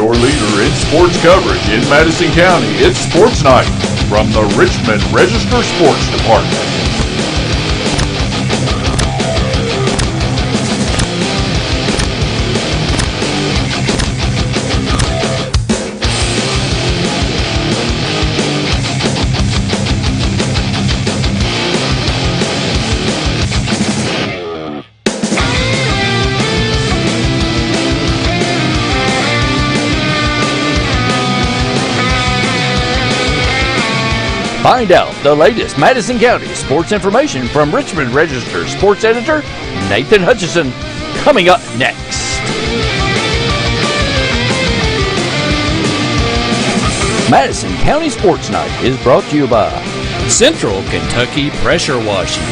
your leader in sports coverage in Madison County. It's Sports Night from the Richmond Register Sports Department. Find out the latest Madison County sports information from Richmond Register sports editor Nathan Hutchison, coming up next. Madison County Sports Night is brought to you by Central Kentucky Pressure Washing,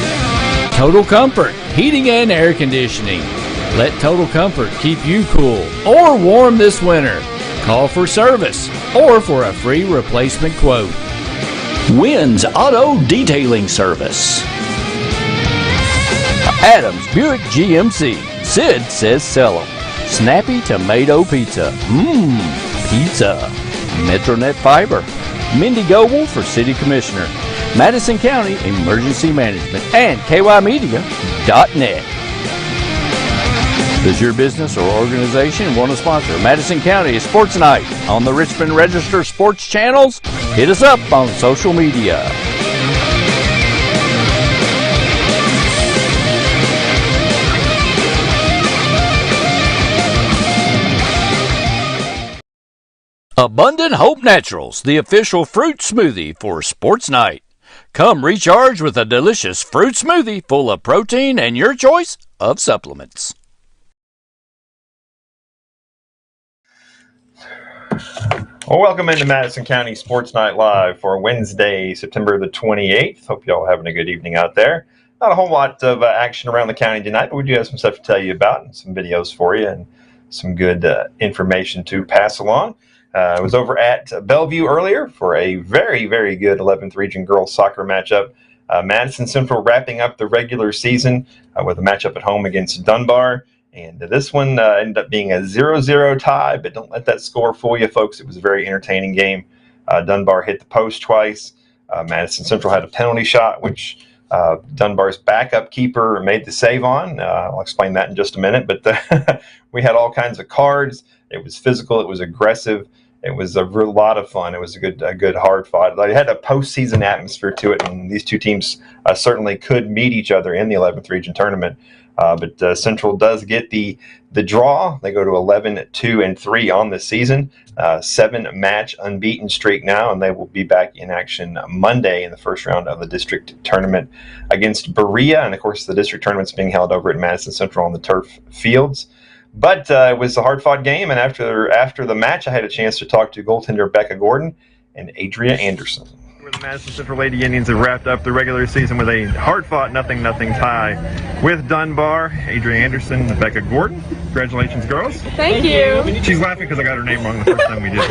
Total Comfort Heating and Air Conditioning. Let Total Comfort keep you cool or warm this winter. Call for service or for a free replacement quote. Wynn's Auto Detailing Service. Adams Buick GMC. Sid says sell 'em. Snappy Tomato Pizza. Pizza. Metronet Fiber. Mindy Goble for City Commissioner. Madison County Emergency Management. And KYmedia.net. Does your business or organization want to sponsor Madison County Sports Night on the Richmond Register Sports channels? Hit us up on social media. Abundant Hope Naturals, the official fruit smoothie for Sports Night. Come recharge with a delicious fruit smoothie full of protein and your choice of supplements. Well, welcome into Madison County Sports Night Live for Wednesday, September the 28th. Hope you all having a good evening out there. Not a whole lot of action around the county tonight, but we do have some stuff to tell you about and some videos for you and some good information to pass along. I was over at Bellevue earlier for a very, very good 11th Region girls soccer matchup. Madison Central wrapping up the regular season with a matchup at home against Dunbar. And this one ended up being a 0-0 tie, but don't let that score fool you, folks. It was a very entertaining game. Dunbar hit the post twice. Madison Central had a penalty shot, which Dunbar's backup keeper made the save on. I'll explain that in just a minute. But we had all kinds of cards. It was physical. It was aggressive. It was a real lot of fun. It was a good hard fought. It had a postseason atmosphere to it, and these two teams certainly could meet each other in the 11th Region tournament. But Central does get the draw. They go to 11-2-3 on the season, 7-match unbeaten streak now, and they will be back in action Monday in the first round of the district tournament against Berea. And of course, the district tournament's being held over at Madison Central on the turf fields. But it was a hard-fought game, and after the match, I had a chance to talk to goaltender Becca Gordon and Adria Anderson. The Madison Central Lady Indians have wrapped up the regular season with a hard-fought 0-0 tie with Dunbar. Adria Anderson and Becca Gordon. Congratulations, girls. Thank you. She's laughing because I got her name wrong the first time we did it.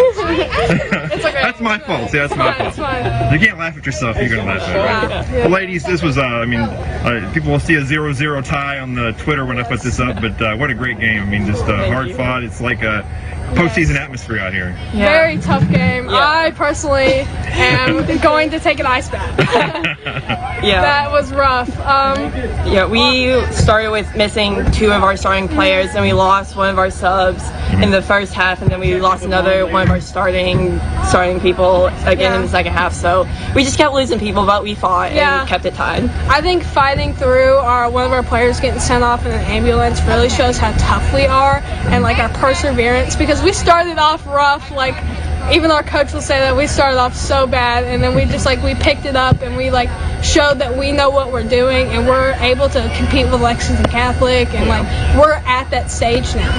It's okay. That's my fault. See, that's my fault. It's fine. You can't laugh at yourself. You're going to laugh at it, right? Yeah. Well, ladies, this was, people will see a 0-0 tie on the Twitter when I put this up, but what a great game. I mean, just hard-fought. It's like a postseason atmosphere out here. Yeah. Very tough game. Yeah. I personally am going to take an ice bath. Yeah. That was rough. We started with missing 2 of our starting players, and we lost one of our subs in the first half, and then we lost another one of our starting people again in the second half. So we just kept losing people, but we fought and kept it tied. I think fighting through one of our players getting sent off in an ambulance really shows how tough we are and like our perseverance, because we started off rough. Like, even our coach will say that we started off so bad, and then we just we picked it up and we showed that we know what we're doing, and we're able to compete with Lexington Catholic, and we're at that stage now.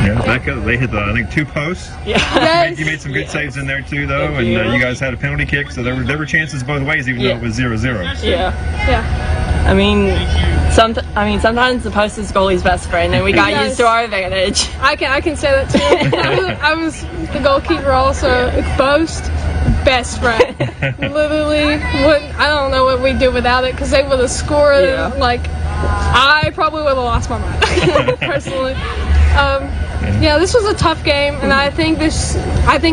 Yeah, Becca, they hit I think 2 posts. Yeah. Yes. You made some good saves in there too, though, and you guys had a penalty kick, so there were chances both ways, even though it was 0-0. Yeah. I mean, sometimes the post is goalie's best friend, and we got used to our advantage. I can say that too. I was the goalkeeper also. Post, best friend. Literally, I don't know what we'd do without it, because they would have scored. I probably would have lost my mind personally. Yeah, this was a tough game, and I think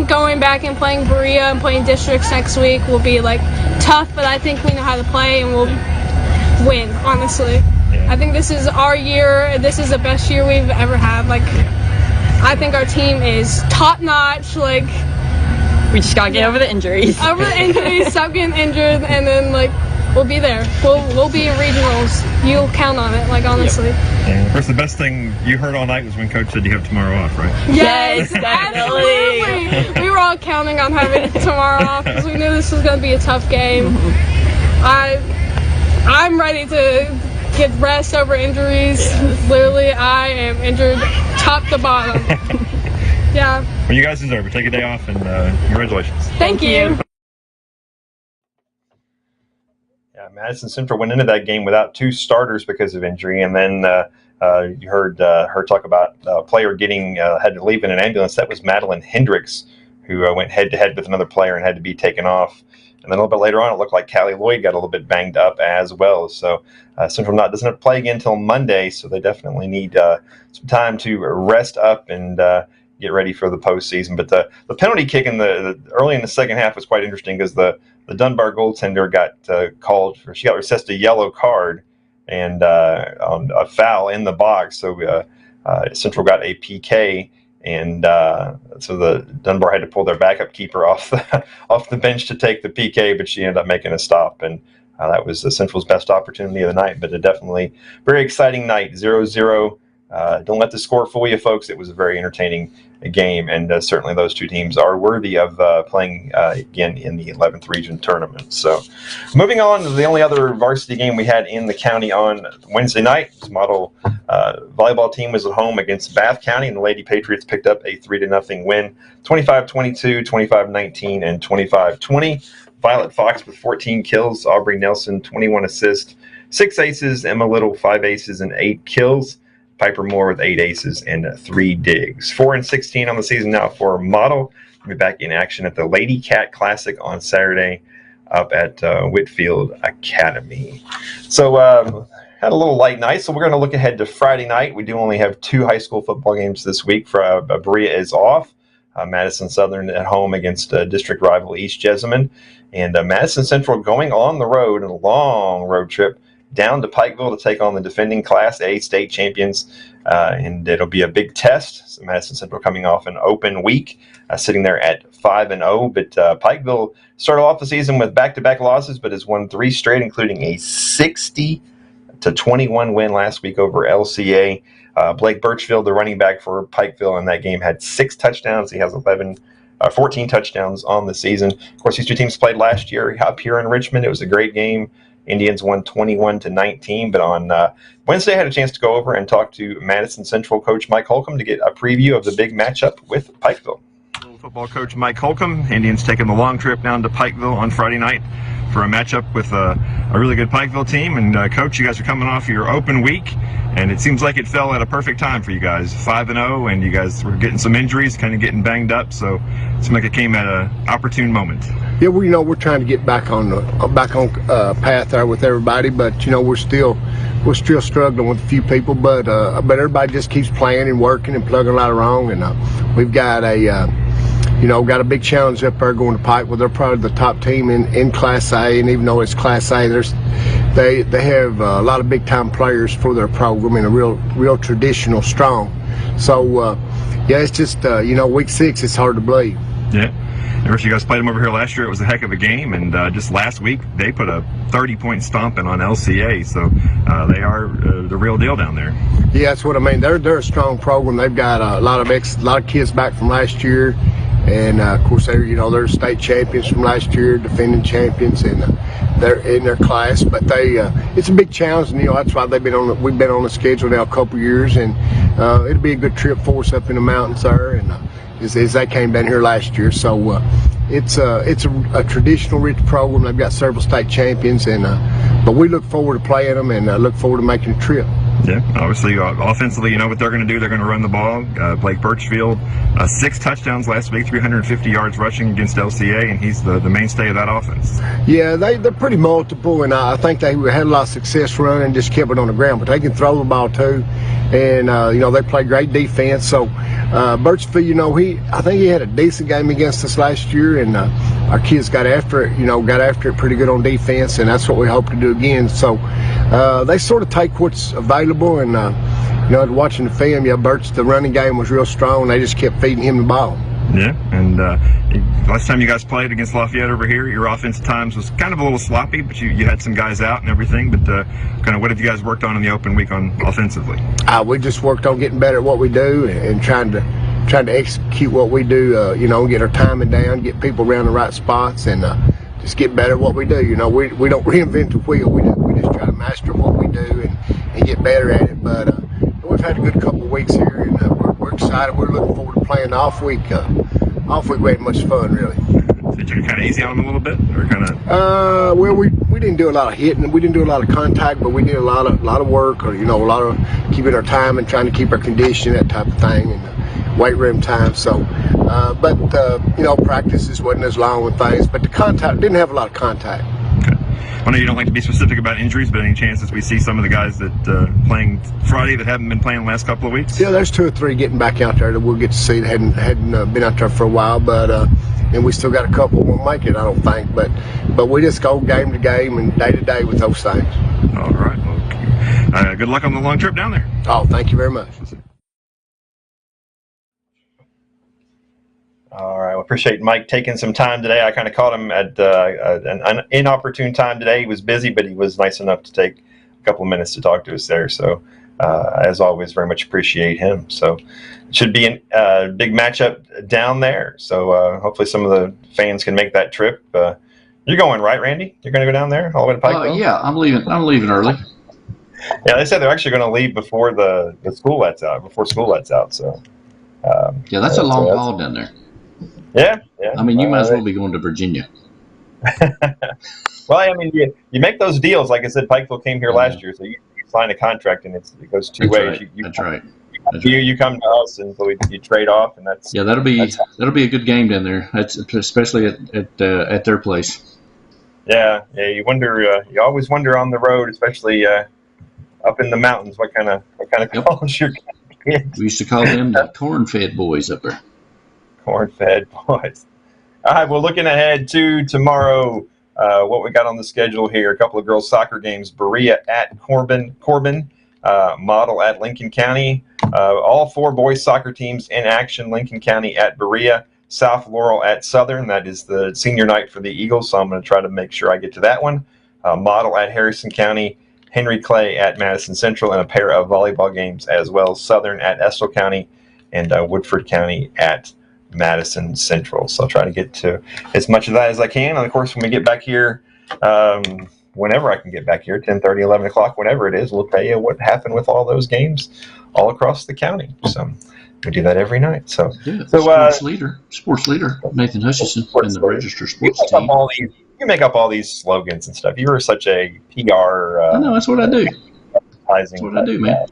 going back and playing Berea and playing districts next week will be like tough, but I think we know how to play and we'll win, honestly. I think this is our year. This is the best year we've ever had. Like, I think our team is top notch. Like, we just gotta get over the injuries. Stop getting injured, and then like we'll be there. We'll be in regionals. You'll count on it. Like, honestly. And of course, the best thing you heard all night was when Coach said you have tomorrow off, right? Yes, definitely. Absolutely. We were all counting on having tomorrow off because we knew this was going to be a tough game. I'm ready to get rest over injuries. Yes. Literally, I am injured top to bottom. Yeah. Well, you guys deserve it. Take a day off, and congratulations. Thank you. Yeah, Madison Central went into that game without 2 starters because of injury, and then you heard her talk about a player had to leave in an ambulance. That was Madeline Hendricks, who went head-to-head with another player and had to be taken off. And then a little bit later on, it looked like Callie Lloyd got a little bit banged up as well. So Central doesn't have to play again until Monday, so they definitely need some time to rest up and get ready for the postseason. But the penalty kick early in the second half was quite interesting because the Dunbar goaltender got called for. She got assessed a yellow card and on a foul in the box. So Central got a PK. And so the Dunbar had to pull their backup keeper off the bench to take the PK, but she ended up making a stop, and that was Central's best opportunity of the night. But a definitely very exciting night, 0-0. Don't let the score fool you, folks. It was a very entertaining game, and certainly those two teams are worthy of playing again in the 11th region tournament. So moving on to the only other varsity game we had in the county on Wednesday night. This model volleyball team was at home against Bath County, and the Lady Patriots picked up a 3-0 win, 25-22, 25-19, and 25-20. Violet Fox with 14 kills, Aubrey Nelson 21 assists, 6 aces, Emma Little 5 aces and 8 kills, Piper Moore with 8 aces and 3 digs. 4-16 on the season now for Model. We'll be back in action at the Lady Cat Classic on Saturday up at Whitfield Academy. So had a little light night, so we're going to look ahead to Friday night. We do only have 2 high school football games this week. Berea is off. Madison Southern at home against district rival East Jessamine. And Madison Central going on the road in a long road trip down to Pikeville to take on the defending Class A state champions. And it'll be a big test. So Madison Central coming off an open week, sitting there at 5-0. But Pikeville started off the season with back-to-back losses, but has won 3 straight, including a 60-21 win last week over LCA. Blake Birchfield, the running back for Pikeville in that game, had 6 touchdowns. He has 14 touchdowns on the season. Of course, these two teams played last year up here in Richmond. It was a great game. Indians won 21-19. But on Wednesday, I had a chance to go over and talk to Madison Central coach Mike Holcomb to get a preview of the big matchup with Pikeville. Football coach Mike Holcomb. Indians taking the long trip down to Pikeville on Friday night for a matchup with a really good Pikeville team. And Coach, you guys are coming off your open week, and it seems like it fell at a perfect time for you guys. 5-0, and you guys were getting some injuries, kind of getting banged up, so it seemed like it came at an opportune moment. Yeah, we're trying to get back on path there with everybody, but we're still struggling with a few people, but everybody just keeps playing and working and plugging a lot of wrong, and we've got got a big challenge up there going to Pikeville. They're probably the top team in Class A, and even though it's Class A, they have a lot of big time players for their program and a real traditional strong. So it's just week 6 it's hard to believe. Yeah. Of course, you guys played them over here last year. It was a heck of a game, and just last week they put a 30-point stomping on LCA. So they are the real deal down there. Yeah, that's what I mean. They're a strong program. They've got a lot of kids back from last year, and of course they're state champions from last year, defending champions, and they're in their class. But it's a big challenge, and that's why we've been on the schedule now a couple years, and it'll be a good trip for us up in the mountains there, and as they came down here last year. So it's a traditional rich program. They've got several state champions, and but we look forward to playing them and look forward to making a trip. Yeah, obviously, offensively, you know what they're going to do. They're going to run the ball. Blake Birchfield, 6 touchdowns last week, 350 yards rushing against LCA, and he's the mainstay of that offense. Yeah, they're pretty multiple, and I think they had a lot of success running, just kept it on the ground. But they can throw the ball too, and they play great defense. So Birchfield, I think he had a decent game against us last year, and our kids got after it pretty good on defense, and that's what we hope to do again. So they sort of take what's available, and watching the film, the running game was real strong. They just kept feeding him the ball. Yeah, and last time you guys played against Lafayette over here, your offense at times was kind of a little sloppy, but you had some guys out and everything. But kind of what have you guys worked on in the open week on offensively? We just worked on getting better at what we do and trying to execute what we do. Get our timing down, get people around the right spots, and just get better at what we do. We don't reinvent the wheel. We just try to master what we do and get better at it. But we've had a good couple of weeks here, and we're excited. We're looking forward to playing the off week. Off week we had much fun, really. Did you kind of easy on them a little bit, or kind of? Well, we didn't do a lot of hitting. We didn't do a lot of contact, but we did a lot of work, or a lot of keeping our time and trying to keep our condition, that type of thing, and weight room time. So, practices wasn't as long with things, but the contact didn't have a lot of contact. Okay. I know you don't like to be specific about injuries, but any chances we see some of the guys that playing Friday that haven't been playing the last couple of weeks? Yeah, there's 2 or 3 getting back out there that we'll get to see that hadn't been out there for a while, but and we still got a couple who won't make it, I don't think, but we just go game to game and day to day with those things. All right. Well, good luck on the long trip down there. Oh, thank you very much. All right. Well, appreciate Mike taking some time today. I kind of caught him at an inopportune time today. He was busy, but he was nice enough to take a couple of minutes to talk to us there. So, as always, very much appreciate him. So, it should be a big matchup down there. So, hopefully some of the fans can make that trip. You're going, right, Randy? You're going to go down there all the way to Pikeville? Yeah, I'm leaving early. Yeah, they said they're actually going to leave before the school lets out. Before school lets out. So. Yeah, that's a long haul down there. Yeah. I mean, you might as well be going to Virginia. Well, I mean, you make those deals. Like I said, Pikeville came here last year, so you sign a contract, and it goes 2 ways. Right. That's right. You come to us, and so you trade off, and that's that'll be a good game down there. That's especially at their place. Yeah. You wonder. You always wonder on the road, especially up in the mountains, what kind of calls you're going to get. We used to call them the corn-fed boys up there. Corn-fed boys. All right, well, looking ahead to tomorrow, what we got on the schedule here, a couple of girls' soccer games, Berea at Corbin, Model at Lincoln County. All 4 boys' soccer teams in action, Lincoln County at Berea, South Laurel at Southern. That is the senior night for the Eagles, so I'm going to try to make sure I get to that one. Model at Harrison County, Henry Clay at Madison Central, and a pair of volleyball games as well, Southern at Estill County and Woodford County at Madison Central. So I'll try to get to as much of that as I can. And of course, when we get back here, whenever I can get back here, 10:30, 11 o'clock, whenever it is, we'll tell you what happened with all those games all across the county. So we do that every night. So, sports leader, Nathan Hutchison in the Register Sports team. You make up all these slogans and stuff. You are such a PR. I know, that's what I do. That's what I do, man.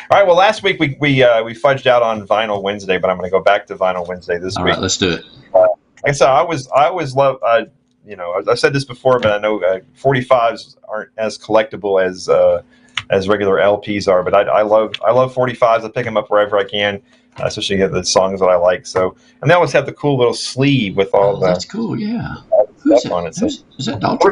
All right. Well, last week we fudged out on Vinyl Wednesday, but I'm going to go back to Vinyl Wednesday this week. All right, let's do it. Like I said, I always love. I've said this before, but I know 45s aren't as collectible as regular LPs are. But I love 45s. I pick them up wherever I can, especially the songs that I like. So, and they always have the cool little sleeve with all the. That's cool. Yeah. Who's stuff on it. Is that we're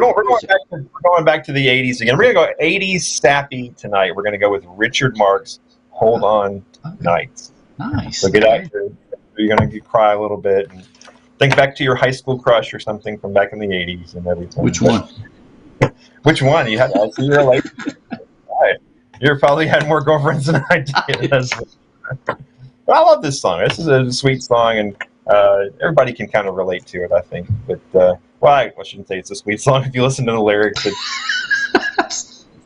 going back to the 80s again. We're going to go 80s sappy tonight. We're going to go with Richard Marx. Hold on nights. Nice. So get out here. You're going to cry a little bit and think back to your high school crush or something from back in the 80s and everything. Which one? Which one? You had. I see you're late. You probably had more girlfriends than I did. But I love this song. This is a sweet song, and everybody can kind of relate to it, I think. But I shouldn't say it's a sweet song. If you listen to the lyrics,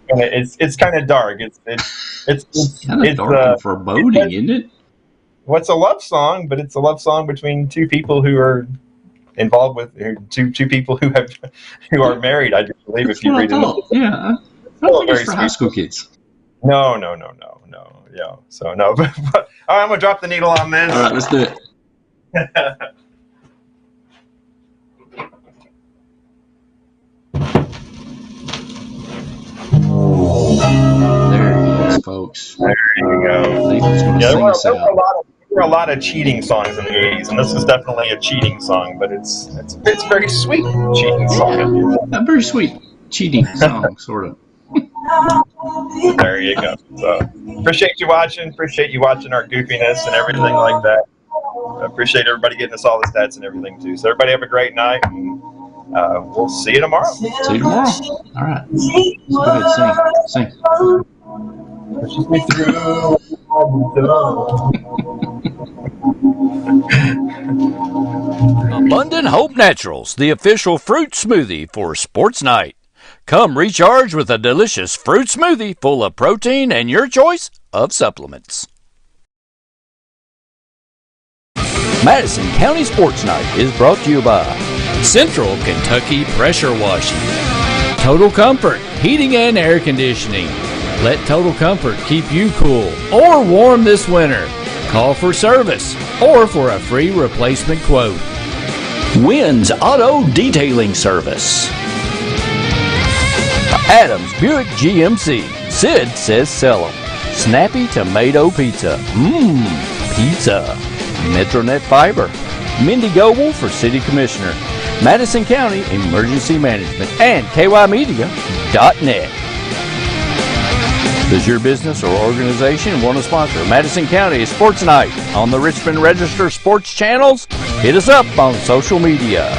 it's kind of dark. It's kind of dark and foreboding, isn't it? Well, it's a love song, but it's a love song between 2 people who are involved with two people who are married. I do believe if you read it. Yeah, I don't think it's for high school kids. No. Yeah. So no. But, all right, I'm gonna drop the needle on this. All right, let's do it. There it is, folks. There you go. Nathan's going to Yeah, sing us there out. were a lot of cheating songs in the 80s, and this is definitely a cheating song, but it's a very sweet cheating song. A very sweet cheating song, sort of. There you go. So appreciate you watching our goofiness and everything like that. I appreciate everybody getting us all the stats and everything too. So everybody have a great night, and we'll see you tomorrow. See you tomorrow. All right. So go ahead, sing. Abundant Hope Naturals, the official fruit smoothie for Sports Night. Come recharge with a delicious fruit smoothie full of protein and your choice of supplements. Madison County Sports Night is brought to you by Central Kentucky Pressure Washing. Total Comfort Heating and Air Conditioning. Let Total Comfort keep you cool or warm this winter. Call for service or for a free replacement quote. Wynn's Auto Detailing Service. Adams Buick GMC. Sid says sell 'em. Snappy Tomato Pizza. Pizza. Metronet Fiber. Mindy Goble for City Commissioner. Madison County Emergency Management and KYmedia.net. Does your business or organization want to sponsor Madison County Sports Night on the Richmond Register Sports channels? Hit us up on social media.